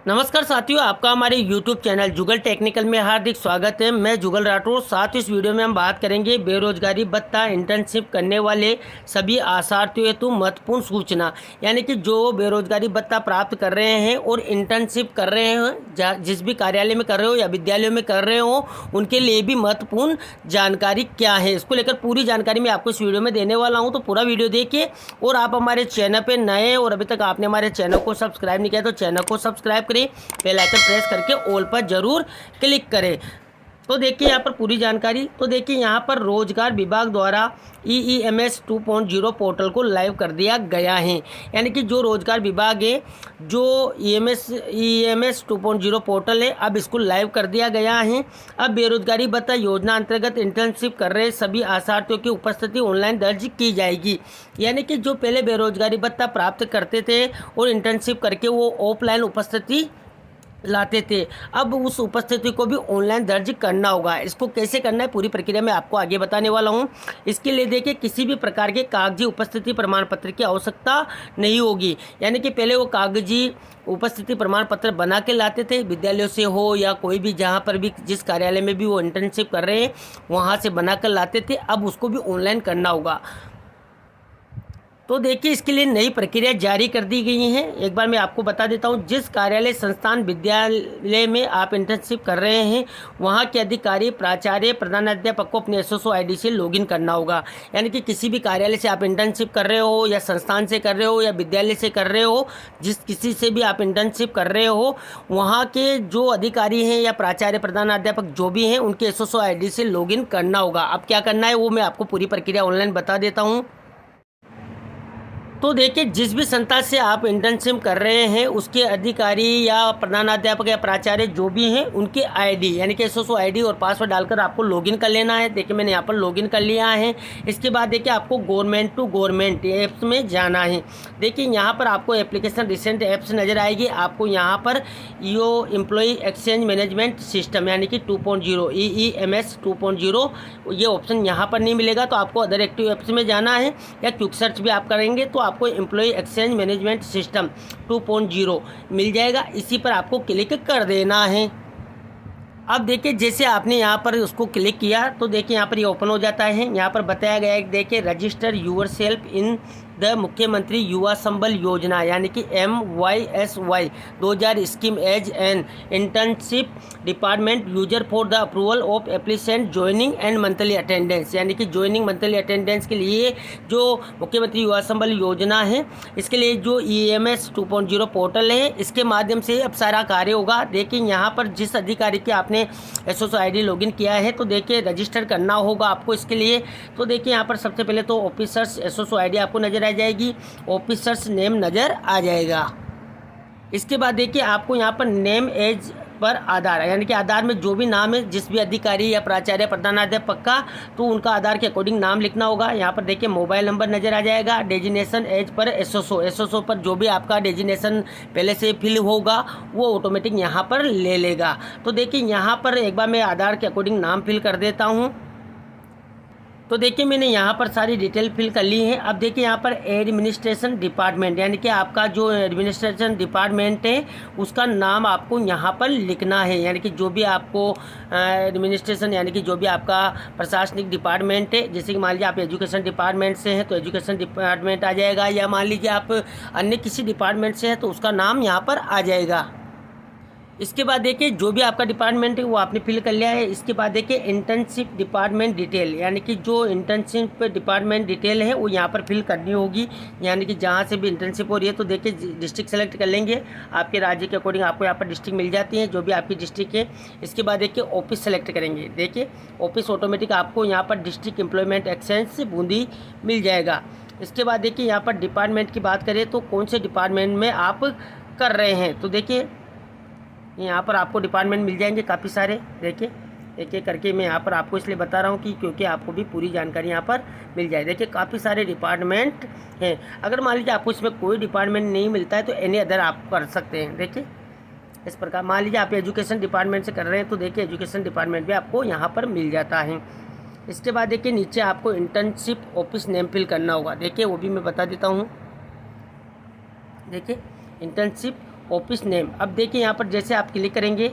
नमस्कार साथियों, आपका हमारे YouTube चैनल जुगल टेक्निकल में हार्दिक स्वागत है। मैं जुगल राठौर। साथ इस वीडियो में हम बात करेंगे बेरोजगारी भत्ता इंटर्नशिप करने वाले सभी आशार्थियों हेतु महत्वपूर्ण सूचना, यानी कि जो बेरोजगारी भत्ता प्राप्त कर रहे हैं और इंटर्नशिप कर रहे हैं, जिस भी कार्यालय में कर रहे हो या विद्यालयों में कर रहे हो, उनके लिए भी महत्वपूर्ण जानकारी क्या है, इसको लेकर पूरी जानकारी मैं आपको इस वीडियो में देने वाला हूँ। तो पूरा वीडियो देखिए। और आप हमारे चैनल पर नए और अभी तक आपने हमारे चैनल को सब्सक्राइब नहीं किया तो चैनल को सब्सक्राइब करें, बेल आइकन प्रेस करके ऑल पर जरूर क्लिक करें। तो देखिए यहाँ पर पूरी जानकारी। तो देखिए यहाँ पर रोजगार विभाग द्वारा EEMS 2.0 पोर्टल को लाइव कर दिया गया है, यानी कि जो रोजगार विभाग है, जो EEMS 2.0 पोर्टल है, अब इसको लाइव कर दिया गया है। अब बेरोजगारी भत्ता योजना अंतर्गत इंटर्नशिप कर रहे सभी आशार्थियों की उपस्थिति ऑनलाइन दर्ज की जाएगी। यानी कि जो पहले बेरोजगारी भत्ता प्राप्त करते थे और इंटर्नशिप करके वो ऑफलाइन उपस्थिति लाते थे, अब उस उपस्थिति को भी ऑनलाइन दर्ज करना होगा। इसको कैसे करना है पूरी प्रक्रिया मैं आपको आगे बताने वाला हूं। इसके लिए देखिए किसी भी प्रकार के कागजी उपस्थिति प्रमाण पत्र की आवश्यकता नहीं होगी, यानी कि पहले वो कागजी उपस्थिति प्रमाण पत्र बना के लाते थे, विद्यालयों से हो या कोई भी जहां पर भी जिस कार्यालय में भी वो इंटर्नशिप कर रहे हैं वहां से बना कर लाते थे। अब उसको भी ऑनलाइन करना होगा। तो देखिए इसके लिए नई प्रक्रिया जारी कर दी गई है। एक बार मैं आपको बता देता हूँ, जिस कार्यालय संस्थान विद्यालय में आप इंटर्नशिप कर रहे हैं वहाँ के अधिकारी प्राचार्य प्रधानाध्यापक को अपने SSO ID से लॉगिन करना होगा। यानी कि किसी भी कार्यालय से आप इंटर्नशिप कर रहे हो या संस्थान से कर रहे हो या विद्यालय से कर रहे हो, जिस किसी से भी आप इंटर्नशिप कर रहे हो, वहाँ के जो अधिकारी हैं या प्राचार्य प्रधानाध्यापक जो भी हैं उनके SSO ID से लॉगिन करना होगा। अब क्या करना है वो मैं आपको पूरी प्रक्रिया ऑनलाइन बता देता हूँ। तो देखिए जिस भी संस्था से आप इंटर्नशिप कर रहे हैं उसके अधिकारी या प्रधानाध्यापक या प्राचार्य जो भी हैं उनके ID यानी कि SSO ID और पासवर्ड डालकर आपको लॉगिन कर लेना है। देखिए मैंने यहाँ पर लॉगिन कर लिया है। इसके बाद देखिए आपको गवर्नमेंट टू गवर्नमेंट ऐप्स में जाना है। देखिए यहाँ पर आपको एप्लीकेशन रिसेंट ऐप्स नज़र आएगी। आपको यहाँ पर यो एम्प्लॉई एक्सचेंज मैनेजमेंट सिस्टम यानी कि 2.0 EEMS 2.0 ये ऑप्शन यहाँ पर नहीं मिलेगा, तो आपको अदर एक्टिव ऐप्स में जाना है या क्विक सर्च भी आप करेंगे तो आपको एम्प्लॉय एक्सचेंज मैनेजमेंट सिस्टम 2.0 मिल जाएगा। इसी पर आपको क्लिक कर देना है। अब देखिए जैसे आपने यहाँ पर उसको क्लिक किया तो देखिए यहाँ पर ये ओपन हो जाता है। यहाँ पर बताया गया है देखिए register yourself in the Mukhyamantri Yuva Sambal Yojana यानी कि MYSY 2000 scheme as an internship department user for the approval of applicant joining and monthly attendance, यानी कि ज्वाइनिंग मंथली अटेंडेंस के लिए जो मुख्यमंत्री युवा संबल योजना है इसके लिए जो EEMS 2.0 पोर्टल है इसके माध्यम से अब सारा कार्य होगा। देखिए यहाँ पर जिस अधिकारी के आपने SSO ID लॉगिन किया है तो देखिए रजिस्टर करना होगा आपको इसके लिए। तो देखिए यहाँ पर सबसे पहले तो ऑफिसर्स SSO ID आपको नजर आ जाएगी, ऑफिसर्स नेम नज़र आ जाएगा। इसके बाद देखिए आपको यहाँ पर नेम एज पर आधार यानी कि आधार में जो भी नाम है जिस भी अधिकारी या प्राचार्य प्रधानाध्यापक का, तो उनका आधार के अकॉर्डिंग नाम लिखना होगा। यहाँ पर देखिए मोबाइल नंबर नज़र आ जाएगा। डेजिनेशन एज पर SSO पर जो भी आपका डेजिनेशन पहले से फिल होगा वो ऑटोमेटिक यहाँ पर ले लेगा। तो देखिए यहाँ पर एक बार मैं आधार के अकॉर्डिंग नाम फिल कर देता हूँ। तो देखिए मैंने यहाँ पर सारी डिटेल फिल कर ली है। अब देखिए यहाँ पर एडमिनिस्ट्रेशन डिपार्टमेंट यानी कि आपका जो एडमिनिस्ट्रेशन डिपार्टमेंट है उसका नाम आपको यहाँ पर लिखना है, यानी कि जो भी आपको एडमिनिस्ट्रेशन यानी कि जो भी आपका प्रशासनिक डिपार्टमेंट है, जैसे कि मान लीजिए आप एजुकेशन डिपार्टमेंट से हैं तो एजुकेशन डिपार्टमेंट आ जाएगा, या मान लीजिए आप अन्य किसी डिपार्टमेंट से हैं तो उसका नाम यहाँ पर आ जाएगा। इसके बाद देखिए जो भी आपका डिपार्टमेंट है वो आपने फिल कर लिया है। इसके बाद देखिए इंटर्नशिप डिपार्टमेंट डिटेल यानी कि जो इंटर्नशिप डिपार्टमेंट डिटेल है वो यहाँ पर फिल करनी होगी, यानी कि जहाँ से भी इंटर्नशिप हो रही है। तो देखिए डिस्ट्रिक्ट सेलेक्ट कर लेंगे, आपके राज्य के अकॉर्डिंग आपको यहाँ पर डिस्ट्रिक्ट मिल जाती है जो भी आपकी डिस्ट्रिक्ट है। इसके बाद देखिए ऑफिस सेलेक्ट करेंगे। देखिए ऑफिस ऑटोमेटिक आपको यहाँ पर डिस्ट्रिक्ट एम्प्लॉयमेंट एक्सचेंज से बूंदी मिल जाएगा। इसके बाद देखिए यहाँ पर डिपार्टमेंट की बात करें तो कौन से डिपार्टमेंट में आप कर रहे हैं, तो देखिए यहाँ पर आपको डिपार्टमेंट मिल जाएंगे काफ़ी सारे। देखिए एक एक करके मैं यहाँ पर आपको इसलिए बता रहा हूँ कि क्योंकि आपको भी पूरी जानकारी यहाँ पर मिल जाए। देखिए काफ़ी सारे डिपार्टमेंट हैं। अगर मान लीजिए आपको इसमें कोई डिपार्टमेंट नहीं मिलता है तो एनी अदर आप कर सकते हैं। देखिए इस प्रकार मान लीजिए आप एजुकेशन डिपार्टमेंट से कर रहे हैं तो देखिए एजुकेशन डिपार्टमेंट भी आपको यहाँ पर मिल जाता है। इसके बाद देखिए नीचे आपको इंटर्नशिप ऑफिस नेम फिल करना होगा। देखिए वो भी मैं बता देता हूँ। देखिए इंटर्नशिप ऑफिस नेम। अब देखिए यहाँ पर जैसे आप क्लिक करेंगे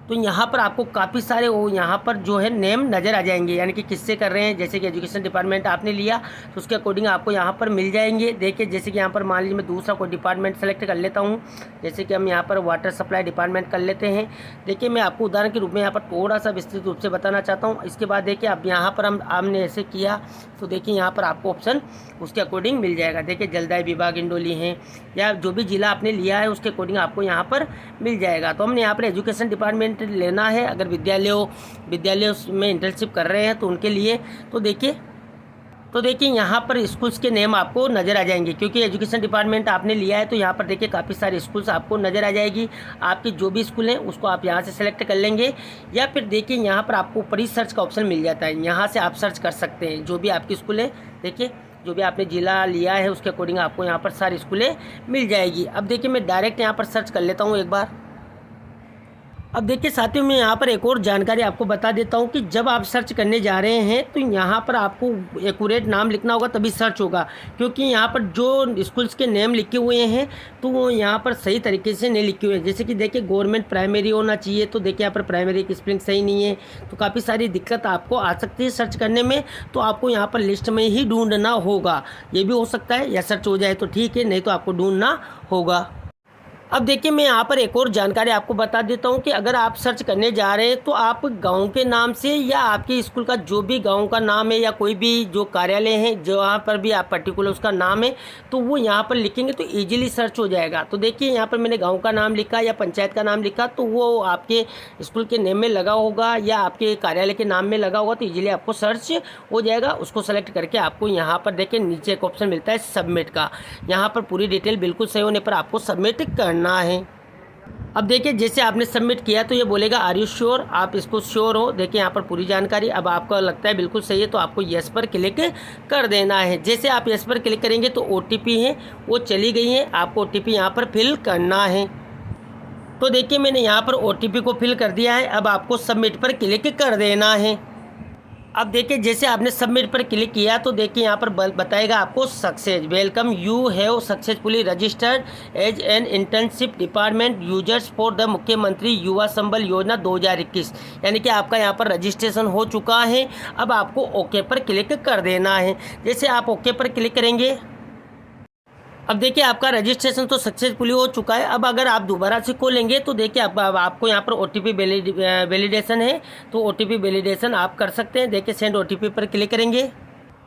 तो यहाँ पर आपको काफ़ी सारे वो यहाँ पर जो है नेम नज़र आ जाएंगे, यानी कि किससे कर रहे हैं। जैसे कि एजुकेशन डिपार्टमेंट आपने लिया तो उसके अकॉर्डिंग आपको यहाँ पर मिल जाएंगे। देखिए जैसे कि यहाँ पर मान लीजिए मैं दूसरा कोई डिपार्टमेंट सेलेक्ट कर लेता हूँ, जैसे कि हम यहाँ पर वाटर सप्लाई डिपार्टमेंट कर लेते हैं। देखिए मैं आपको उदाहरण के रूप में यहाँ पर थोड़ा सा विस्तृत रूप से बताना चाहता हूँ। इसके बाद देखिए अब यहाँ पर हमने ऐसे किया तो देखिए यहाँ पर आपको ऑप्शन उसके अकॉर्डिंग मिल जाएगा। देखिए जलदाय विभाग इंडोली है या जो भी जिला आपने लिया है उसके अकॉर्डिंग आपको यहाँ पर मिल जाएगा। तो हमने यहाँ पर एजुकेशन डिपार्टमेंट लेना है अगर विद्यालयों में इंटर्नशिप कर रहे हैं तो उनके लिए। तो देखिए यहाँ पर स्कूल्स के नेम आपको नज़र आ जाएंगे, क्योंकि एजुकेशन डिपार्टमेंट आपने लिया है तो यहाँ पर देखिए काफ़ी सारे स्कूल्स आपको नज़र आ जाएगी। आपकी जो भी स्कूल हैं उसको आप यहाँ से सेलेक्ट कर लेंगे, या फिर देखिए यहाँ पर आपको ऊपर ही सर्च का ऑप्शन मिल जाता है, यहाँ से आप सर्च कर सकते हैं जो भी आपकी स्कूल है। देखिए जो भी आपने जिला लिया है उसके अकॉर्डिंग आपको यहाँ पर सारी स्कूलें मिल जाएगी। अब देखिए मैं डायरेक्ट यहाँ पर सर्च कर लेता हूँ एक बार। अब देखिए साथियों मैं यहाँ पर एक और जानकारी आपको बता देता हूँ कि जब आप सर्च करने जा रहे हैं तो यहाँ पर आपको एक्यूरेट नाम लिखना होगा तभी सर्च होगा, क्योंकि यहाँ पर जो स्कूल्स के नेम लिखे हुए हैं तो वो यहाँ पर सही तरीके से नहीं लिखे हुए हैं। जैसे कि देखिए गवर्नमेंट प्राइमरी होना चाहिए, तो देखिए यहाँ पर प्राइमरी की स्पेलिंग सही नहीं है, तो काफ़ी सारी दिक्कत आपको आ सकती है सर्च करने में। तो आपको यहाँ पर लिस्ट में ही ढूंढना होगा, ये भी हो सकता है या सर्च हो जाए तो ठीक है, नहीं तो आपको ढूंढना होगा। अब देखिए मैं यहाँ पर एक और जानकारी आपको बता देता हूँ कि अगर आप सर्च करने जा रहे हैं तो आप गांव के नाम से या आपके स्कूल का जो भी गांव का नाम है या कोई भी जो कार्यालय है जहाँ पर भी आप पर्टिकुलर उसका नाम है तो वो यहाँ पर लिखेंगे तो इजीली सर्च हो जाएगा। तो देखिए यहाँ पर मैंने गांव का नाम लिखा या पंचायत का नाम लिखा तो वो आपके स्कूल के नेम में लगा होगा या आपके कार्यालय के नाम में लगा होगा, तो ईजिली आपको सर्च हो जाएगा। उसको सेलेक्ट करके आपको यहाँ पर देखिए नीचे एक ऑप्शन मिलता है सबमिट का, यहाँ पर पूरी डिटेल बिल्कुल सही होने पर आपको सबमिट करना है। अब देखिए जैसे आपने सबमिट किया तो ये बोलेगा आर यू श्योर, आप इसको श्योर हो। देखिए यहाँ पर पूरी जानकारी, अब आपको लगता है बिल्कुल सही है तो आपको येस पर क्लिक कर देना है। जैसे आप येस पर क्लिक करेंगे तो OTP है वो चली गई है, आपको OTP यहाँ पर फिल करना है। तो देखिए मैंने यहाँ पर OTP को फिल कर दिया है, अब आपको सबमिट पर क्लिक कर देना है। अब देखिए जैसे आपने सबमिट पर क्लिक किया तो देखिए यहाँ पर बताएगा आपको success, welcome you have successfully registered as an internship department users for the Mukhyamantri Yuva Sambal योजना 2021, यानी कि आपका यहाँ पर रजिस्ट्रेशन हो चुका है। अब आपको ओके पर क्लिक कर देना है। जैसे आप ओके पर क्लिक करेंगे अब देखिए आपका रजिस्ट्रेशन तो सक्सेसफुली हो चुका है। अब अगर आप दोबारा से खोलेंगे तो देखिए आपको यहाँ पर OTP वैलिडेशन है, तो OTP वैलिडेशन आप कर सकते हैं। देखिए सेंड OTP पर क्लिक करेंगे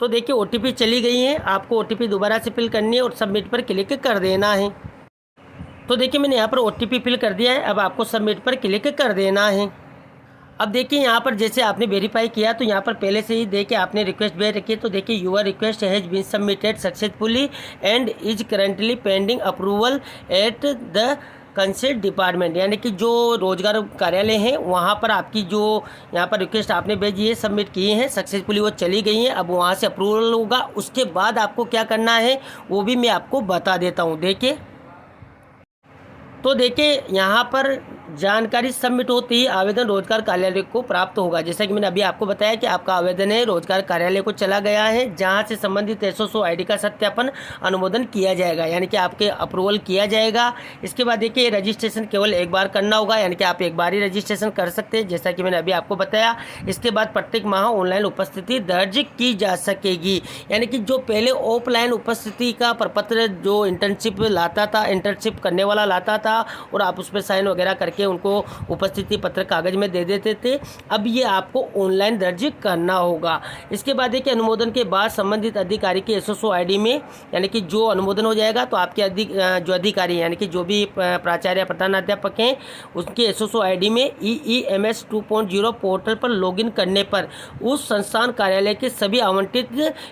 तो देखिए OTP चली गई है, आपको OTP दोबारा से फिल करनी है और सबमिट पर क्लिक कर देना है। तो देखिए मैंने यहाँ पर OTP फिल कर दिया है, अब आपको सबमिट पर क्लिक कर देना है। अब देखिए यहाँ पर जैसे आपने वेरीफाई किया तो यहाँ पर पहले से ही देखिए आपने रिक्वेस्ट भेज रखी है, तो देखिए your request has been submitted successfully and is currently pending approval at the concern department, यानी कि जो रोजगार कार्यालय है वहाँ पर आपकी जो यहाँ पर रिक्वेस्ट आपने भेजी है सबमिट की है सक्सेसफुली वो चली गई है। अब वहाँ से अप्रूवल होगा, उसके बाद आपको क्या करना है वो भी मैं आपको बता देता हूँ। देखिए तो देखिए यहाँ पर जानकारी सबमिट होती ही आवेदन रोजगार कार्यालय को प्राप्त होगा। जैसा कि मैंने अभी आपको बताया कि आपका आवेदन है रोजगार कार्यालय को चला गया है, जहां से संबंधित SSO ID का सत्यापन अनुमोदन किया जाएगा, यानी कि आपके अप्रूवल किया जाएगा। इसके बाद देखिए रजिस्ट्रेशन केवल एक बार करना होगा, यानी कि आप एक बार ही रजिस्ट्रेशन कर सकते हैं, जैसा कि मैंने अभी आपको बताया। इसके बाद प्रत्येक माह ऑनलाइन उपस्थिति दर्ज की जा सकेगी, यानी कि जो पहले ऑफलाइन उपस्थिति का प्रपत्र जो इंटर्नशिप लाता था, इंटर्नशिप करने वाला लाता था और आप उस पर साइन वगैरह करके उनको उपस्थिति पत्र कागज में दे देते थे, अब ये आपको ऑनलाइन दर्ज करना होगा। इसके बाद देखिए अनुमोदन के बाद संबंधित अधिकारी के SSO ID में, यानी कि जो अनुमोदन हो जाएगा तो आपके जो अधिकारी यानी कि जो भी प्राचार्य प्रधानाध्यापक हैं उसके SSO ID में EEMS 2.0 पोर्टल पर लॉगिन करने पर उस संस्थान कार्यालय के सभी आवंटित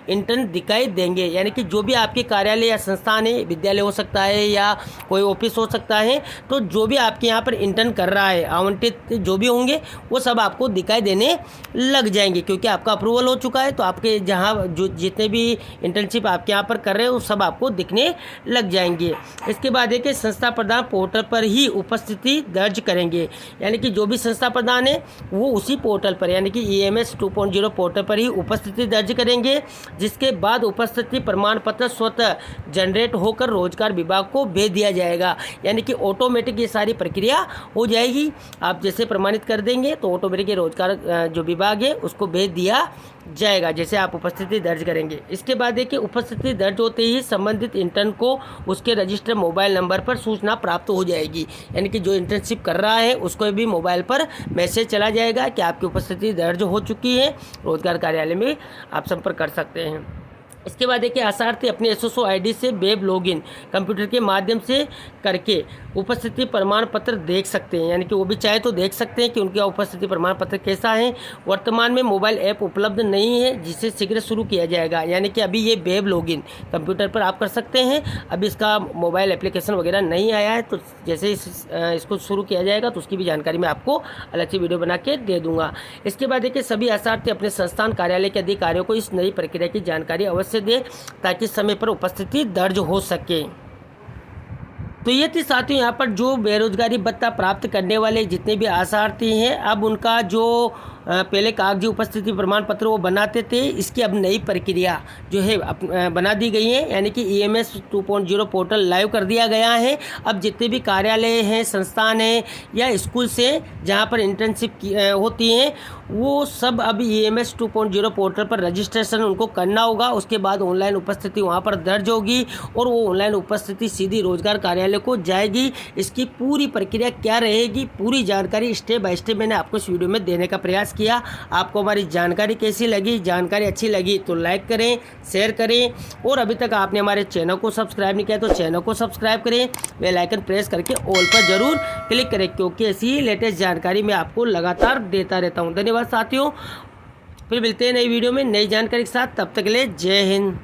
इंटर्न दिखाई देंगे, यानी कि जो भी आपके कार्यालय या संस्थान है, विद्यालय हो सकता है या कोई ऑफिस हो सकता है, तो जो भी आपके यहाँ पर इंटर्न इंटर्न कर रहा है, आवंटित जो भी होंगे वो सब आपको दिखाई देने लग जाएंगे, क्योंकि आपका अप्रूवल हो चुका है। तो आपके जहाँ जो जितने भी इंटर्नशिप आपके यहाँ पर कर रहे हो वो सब आपको दिखने लग जाएंगे। इसके बाद है कि संस्था प्रधान पोर्टल पर ही उपस्थिति दर्ज करेंगे, यानी कि जो भी संस्था प्रधान है वो उसी पोर्टल पर यानी कि EMS 2.0 पोर्टल पर ही उपस्थिति दर्ज करेंगे, जिसके बाद उपस्थिति प्रमाण पत्र स्वतः जनरेट होकर रोजगार विभाग को भेज दिया जाएगा। यानी कि ऑटोमेटिक ये सारी प्रक्रिया हो जाएगी। आप जैसे प्रमाणित कर देंगे तो ऑटोमेटिक ये रोजगार जो विभाग है उसको भेज दिया जाएगा, जैसे आप उपस्थिति दर्ज करेंगे। इसके बाद है कि उपस्थिति दर्ज होते ही संबंधित इंटर्न को उसके रजिस्टर्ड मोबाइल नंबर पर सूचना प्राप्त हो जाएगी, यानी कि जो इंटर्नशिप कर रहा है उसको भी मोबाइल पर मैसेज चला जाएगा कि आपकी उपस्थिति दर्ज हो चुकी है, रोजगार कार्यालय में आप संपर्क कर सकते हैं। इसके बाद देखिए आशार्थी अपने SSO ID से वेब लॉगिन कंप्यूटर के माध्यम से करके उपस्थिति प्रमाण पत्र देख सकते हैं, यानी कि वो भी चाहे तो देख सकते हैं कि उनका उपस्थिति प्रमाण पत्र कैसा है। वर्तमान में मोबाइल ऐप उपलब्ध नहीं है जिसे शीघ्र शुरू किया जाएगा, यानी कि अभी ये वेब लॉगिन कंप्यूटर पर आप कर सकते हैं, अभी इसका मोबाइल एप्लीकेशन वगैरह नहीं आया है। तो जैसे इसको शुरू किया जाएगा तो उसकी भी जानकारी मैं आपको अलग से वीडियो बना के दे दूँगा। इसके बाद देखिए सभी आशार्थी अपने संस्थान कार्यालय के अधिकारियों को इस नई प्रक्रिया की जानकारी अवश्य दे ताकि समय पर उपस्थिति दर्ज हो सके। तो ये थी साथियों यहाँ पर जो बेरोजगारी भत्ता प्राप्त करने वाले जितने भी आशार्थी हैं, अब उनका जो पहले कागजी उपस्थिति प्रमाण पत्र वो बनाते थे, इसकी अब नई प्रक्रिया जो है बना दी गई है, यानी कि EMS 2.0 पोर्टल लाइव कर दिया गया है। अब जितने भी कार्यालय हैं, संस्थान हैं या स्कूल से जहाँ पर इंटर्नशिप होती हैं वो सब अब EMS 2.0 पोर्टल पर रजिस्ट्रेशन उनको करना होगा। उसके बाद ऑनलाइन उपस्थिति वहाँ पर दर्ज होगी और वो ऑनलाइन उपस्थिति सीधी रोजगार कार्यालय को जाएगी। इसकी पूरी प्रक्रिया क्या रहेगी, पूरी जानकारी स्टेप बाय स्टेप मैंने आपको इस वीडियो में देने का प्रयास किया। आपको हमारी जानकारी कैसी लगी, जानकारी अच्छी लगी तो लाइक करें, शेयर करें, और अभी तक आपने हमारे चैनल को सब्सक्राइब नहीं किया तो चैनल को सब्सक्राइब करें, बेल आइकन प्रेस करके ऑल पर जरूर क्लिक करें, क्योंकि ऐसी ही लेटेस्ट जानकारी मैं आपको लगातार देता रहता हूं। धन्यवाद साथियों, फिर मिलते हैं नई वीडियो में नई जानकारी के साथ, तब तक के लिए जय हिंद।